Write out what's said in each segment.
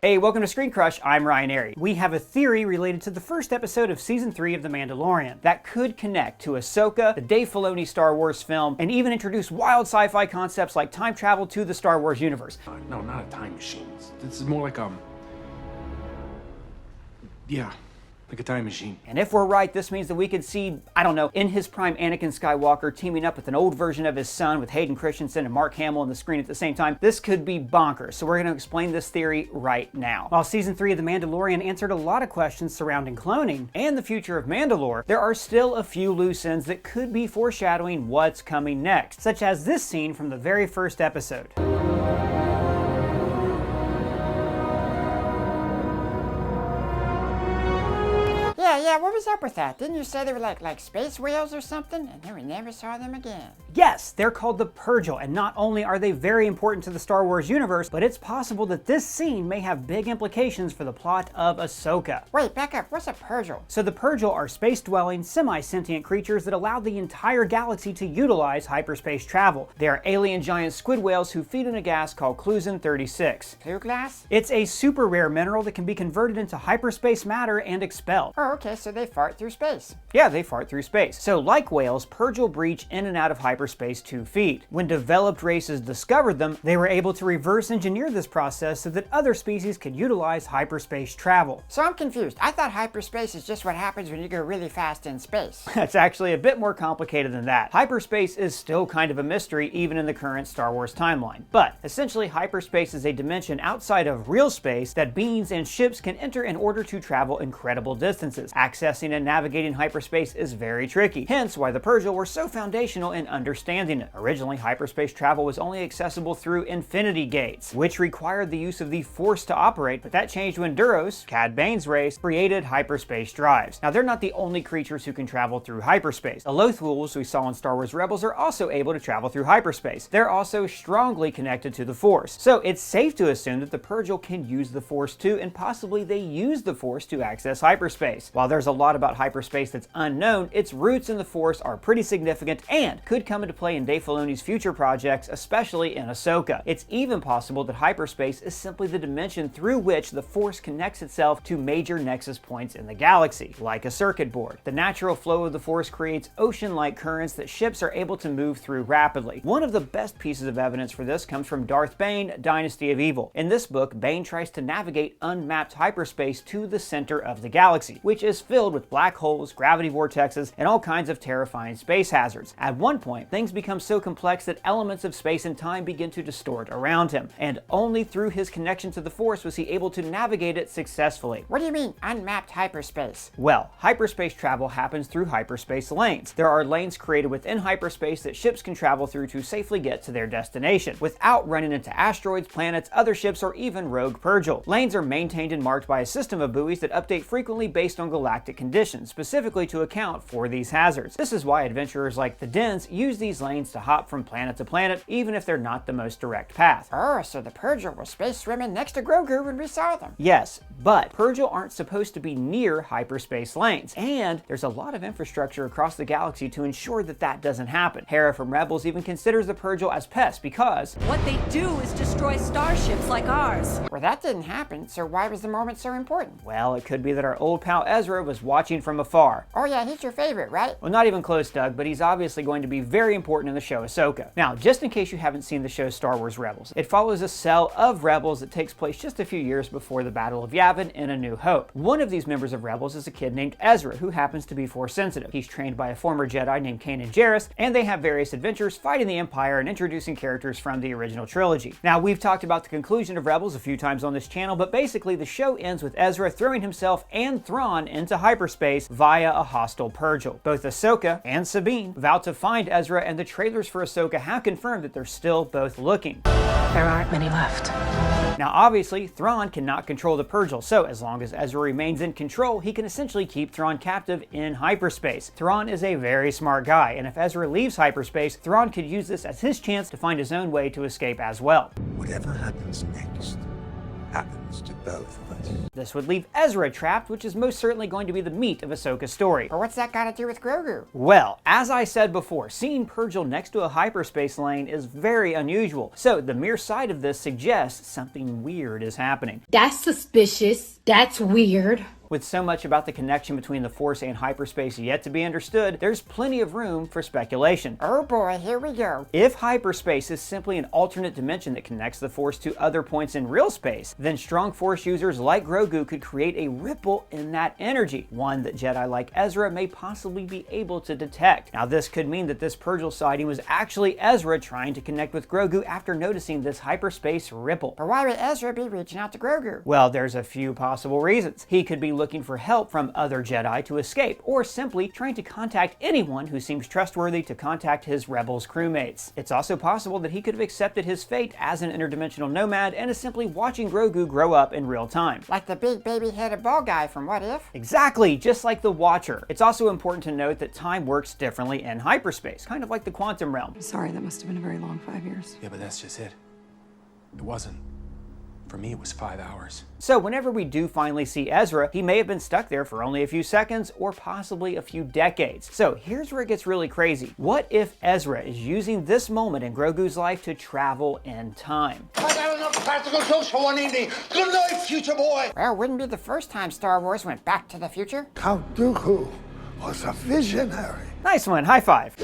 Hey, welcome to Screen Crush, I'm Ryan Airy. We have a theory related to the first episode of Season 3 of The Mandalorian that could connect to Ahsoka, the Dave Filoni Star Wars film, and even introduce wild sci-fi concepts like time travel to the Star Wars universe. No, not a time machine. This is more like yeah, like a time machine. And if we're right, this means that we could see, I don't know, in his prime Anakin Skywalker teaming up with an old version of his son with Hayden Christensen and Mark Hamill on the screen at the same time. This could be bonkers, so we're going to explain this theory right now. While Season 3 of The Mandalorian answered a lot of questions surrounding cloning and the future of Mandalore, there are still a few loose ends that could be foreshadowing what's coming next, such as this scene from the very first episode. Yeah, what was up with that? Didn't you say they were like space whales or something? And then we never saw them again. Yes, they're called the Purrgil, and not only are they very important to the Star Wars universe, but it's possible that this scene may have big implications for the plot of Ahsoka. Wait, back up, what's a Purrgil? So the Purrgil are space-dwelling, semi-sentient creatures that allow the entire galaxy to utilize hyperspace travel. They are alien giant squid whales who feed on a gas called Clusin-36. Cluglass? It's a super rare mineral that can be converted into hyperspace matter and expelled. Oh, okay, so they fart through space. Yeah, they fart through space. So like whales, Purrgil breach in and out of hyperspace to feed. When developed races discovered them, they were able to reverse engineer this process so that other species could utilize hyperspace travel. So I'm confused. I thought hyperspace is just what happens when you go really fast in space. It's actually a bit more complicated than that. Hyperspace is still kind of a mystery even in the current Star Wars timeline. But essentially, hyperspace is a dimension outside of real space that beings and ships can enter in order to travel incredible distances. Accessing and navigating hyperspace is very tricky, hence why the Purrgil were so foundational in understanding it. Originally, hyperspace travel was only accessible through infinity gates, which required the use of the Force to operate, but that changed when Duros, Cad Bane's race, created hyperspace drives. Now, they're not the only creatures who can travel through hyperspace. The Lothwools we saw in Star Wars Rebels are also able to travel through hyperspace. They're also strongly connected to the Force, so it's safe to assume that the Purrgil can use the Force too, and possibly they use the Force to access hyperspace. While there's a lot about hyperspace that's unknown, its roots in the Force are pretty significant and could come into play in Dave Filoni's future projects, especially in Ahsoka. It's even possible that hyperspace is simply the dimension through which the Force connects itself to major nexus points in the galaxy, like a circuit board. The natural flow of the Force creates ocean-like currents that ships are able to move through rapidly. One of the best pieces of evidence for this comes from Darth Bane, Dynasty of Evil. In this book, Bane tries to navigate unmapped hyperspace to the center of the galaxy, which is filled with black holes, gravity vortexes, and all kinds of terrifying space hazards. At one point, things become so complex that elements of space and time begin to distort around him, and only through his connection to the Force was he able to navigate it successfully. What do you mean, unmapped hyperspace? Well, hyperspace travel happens through hyperspace lanes. There are lanes created within hyperspace that ships can travel through to safely get to their destination, without running into asteroids, planets, other ships, or even rogue Purrgil. Lanes are maintained and marked by a system of buoys that update frequently based on galactic conditions, specifically to account for these hazards. This is why adventurers like the Dens use these lanes to hop from planet to planet, even if they're not the most direct path. Oh, so the Purrgil were space swimming next to Grogu when we saw them. Yes, but Purrgil aren't supposed to be near hyperspace lanes, and there's a lot of infrastructure across the galaxy to ensure that that doesn't happen. Hera from Rebels even considers the Purrgil as pests because what they do is destroy starships like ours. Well, that didn't happen, so why was the moment so important? Well, it could be that our old pal Ezra was watching from afar. Oh yeah, he's your favorite, right? Well, not even close, Doug, but he's obviously going to be very important in the show Ahsoka. Now, just in case you haven't seen the show Star Wars Rebels, it follows a cell of Rebels that takes place just a few years before the Battle of Yavin in A New Hope. One of these members of Rebels is a kid named Ezra, who happens to be Force sensitive. He's trained by a former Jedi named Kanan Jarrus, and they have various adventures fighting the Empire and introducing characters from the original trilogy. Now, we've talked about the conclusion of Rebels a few times on this channel, but basically the show ends with Ezra throwing himself and Thrawn into hyperspace via a hostile Purrgil. Both Ahsoka and Sabine vow to find Ezra, and the trailers for Ahsoka have confirmed that they're still both looking. There aren't many left. Now obviously, Thrawn cannot control the Purrgil, so as long as Ezra remains in control, he can essentially keep Thrawn captive in hyperspace. Thrawn is a very smart guy, and if Ezra leaves hyperspace, Thrawn could use this as his chance to find his own way to escape as well. Whatever happens next, happens to both of us. This would leave Ezra trapped, which is most certainly going to be the meat of Ahsoka's story. But what's that got to do with Grogu? Well, as I said before, seeing Purrgil next to a hyperspace lane is very unusual, so the mere sight of this suggests something weird is happening. That's suspicious. That's weird. With so much about the connection between the Force and hyperspace yet to be understood, there's plenty of room for speculation. Oh boy, here we go. If hyperspace is simply an alternate dimension that connects the Force to other points in real space, then strong Force users like Grogu could create a ripple in that energy, one that Jedi like Ezra may possibly be able to detect. Now this could mean that this Purrgil sighting was actually Ezra trying to connect with Grogu after noticing this hyperspace ripple. But why would Ezra be reaching out to Grogu? Well, there's a few possible reasons. He could be looking for help from other Jedi to escape, or simply trying to contact anyone who seems trustworthy to contact his Rebels crewmates. It's also possible that he could have accepted his fate as an interdimensional nomad and is simply watching Grogu grow up in real time. Like the big baby-headed ball guy from What If? Exactly, just like the Watcher. It's also important to note that time works differently in hyperspace, kind of like the quantum realm. Sorry, that must have been a very long 5 years. Yeah, but that's just it. It wasn't. For me, it was 5 hours. So whenever we do finally see Ezra, he may have been stuck there for only a few seconds or possibly a few decades. So here's where it gets really crazy. What if Ezra is using this moment in Grogu's life to travel in time? I got enough practical jokes for one evening. Good night, future boy. Well, wouldn't be the first time Star Wars went back to the future. Count Dooku was a visionary. Nice one, high five.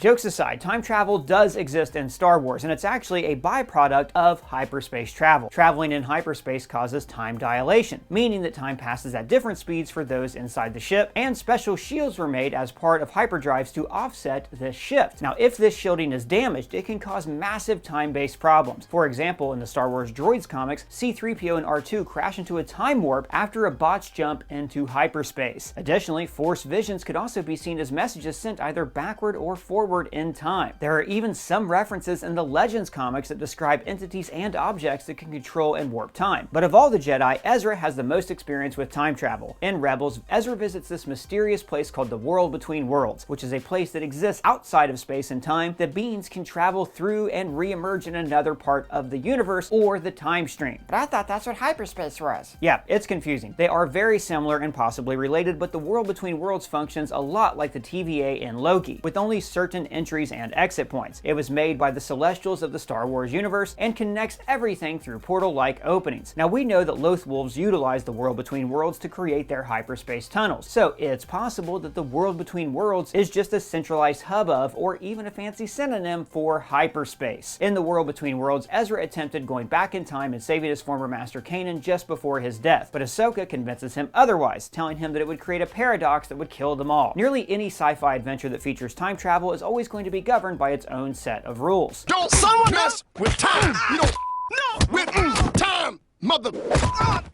Jokes aside, time travel does exist in Star Wars, and it's actually a byproduct of hyperspace travel. Traveling in hyperspace causes time dilation, meaning that time passes at different speeds for those inside the ship, and special shields were made as part of hyperdrives to offset this shift. Now, if this shielding is damaged, it can cause massive time-based problems. For example, in the Star Wars Droids comics, C-3PO and R2 crash into a time warp after a botched jump into hyperspace. Additionally, Force visions could also be seen as messages sent either backward or forward in time. There are even some references in the Legends comics that describe entities and objects that can control and warp time. But of all the Jedi, Ezra has the most experience with time travel. In Rebels, Ezra visits this mysterious place called the World Between Worlds, which is a place that exists outside of space and time that beings can travel through and re-emerge in another part of the universe or the time stream. But I thought that's what hyperspace was. Yeah, it's confusing. They are very similar and possibly related, but the World Between Worlds functions a lot like the TVA in Loki, with only certain entries and exit points. It was made by the Celestials of the Star Wars universe and connects everything through portal-like openings. Now we know that Loth Wolves utilize the World Between Worlds to create their hyperspace tunnels, so it's possible that the World Between Worlds is just a centralized hub of, or even a fancy synonym for, hyperspace. In the World Between Worlds, Ezra attempted going back in time and saving his former master Kanan just before his death, but Ahsoka convinces him otherwise, telling him that it would create a paradox that would kill them all. Nearly any sci-fi adventure that features time travel is always going to be governed by its own set of rules. Don't someone mess with time. You don't with time, mother.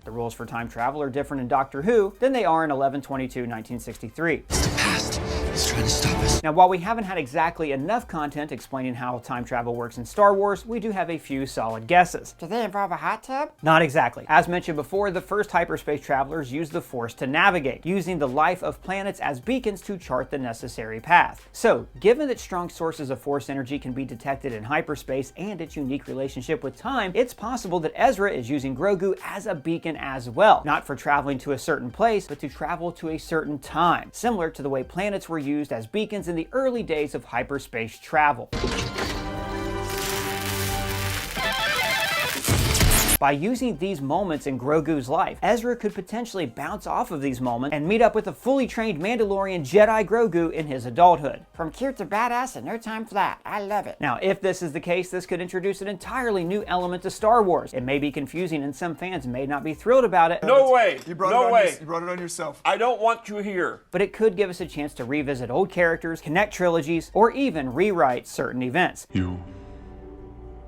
The rules for time travel are different in Doctor Who than they are in 11/22/1963. The past is trying to stop us. Now, while we haven't had exactly enough content explaining how time travel works in Star Wars, we do have a few solid guesses. Do they involve a hot tub? Not exactly. As mentioned before, the first hyperspace travelers used the Force to navigate, using the life of planets as beacons to chart the necessary path. So, given that strong sources of Force energy can be detected in hyperspace and its unique relationship with time, it's possible that Ezra is using Grogu as a beacon as well, not for traveling to a certain place, but to travel to a certain time, similar to the way planets were used as beacons in the early days of hyperspace travel. By using these moments in Grogu's life, Ezra could potentially bounce off of these moments and meet up with a fully trained Mandalorian Jedi Grogu in his adulthood. From cute to badass in no time flat. I love it. Now, if this is the case, this could introduce an entirely new element to Star Wars. It may be confusing and some fans may not be thrilled about it. No way! You brought No it on way! You brought it on yourself. I don't want you here. But it could give us a chance to revisit old characters, connect trilogies, or even rewrite certain events. You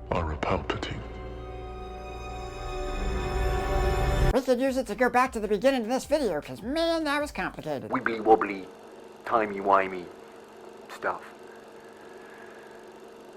are a Palpatine. We could use it to go back to the beginning of this video, because man, that was complicated. Wibbly wobbly, timey wimey stuff.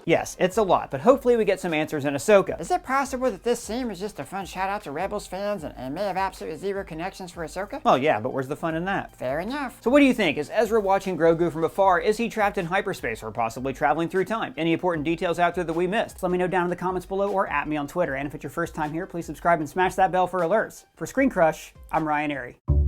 Yes, it's a lot, but hopefully we get some answers in Ahsoka. Is it possible that this scene was just a fun shout out to Rebels fans and may have absolutely zero connections for Ahsoka? Well, yeah, but where's the fun in that? Fair enough. So what do you think? Is Ezra watching Grogu from afar? Is he trapped in hyperspace or possibly traveling through time? Any important details out there that we missed? Let me know down in the comments below or at me on Twitter. And if it's your first time here, please subscribe and smash that bell for alerts. For Screen Crush, I'm Ryan Airy.